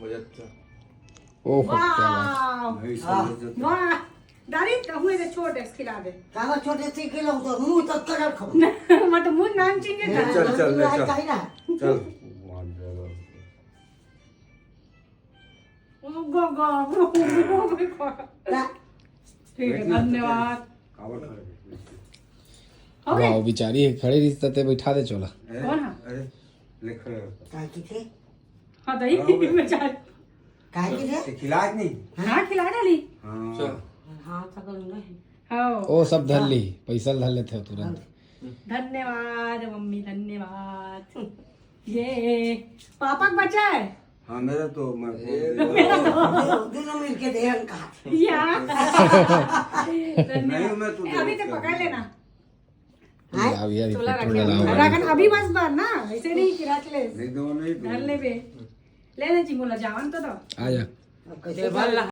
ओह क्या बात। वाह वाह दादी हुए तो छोटे खिला दे कावा छोटे से खिलाऊ तो मुंह तक कर खाऊ मतलब मुंह नाम चिंगे चल चल ले चल काही ना चल गो गो ठीक है धन्यवाद हो गए वाह बेचारी खड़े रिश्ते ते बैठा दे चोला कौन है अरे लिख काय की थे हाँ दही बेचारे काय की थे खिलाज नहीं हाँ खिला डाली हाँ हां तक नहीं हाँ ओ सब धर ली पैसा धर लेते हो तुरंत धन्यवाद मम्मी धन्यवाद ये पापा का बच्चा है हाँ मेरा तो मैं दोनों मिलके दे का या नहीं मैं तो अभी तक पकड़ लेना अब यार चोला पेट्रोल रखे डाला रखन अभी बस बार ना ऐसे नहीं कि रख ले नहीं दो नहीं धर ले बे ले ले चिमोला जावन तो आ जा कैसे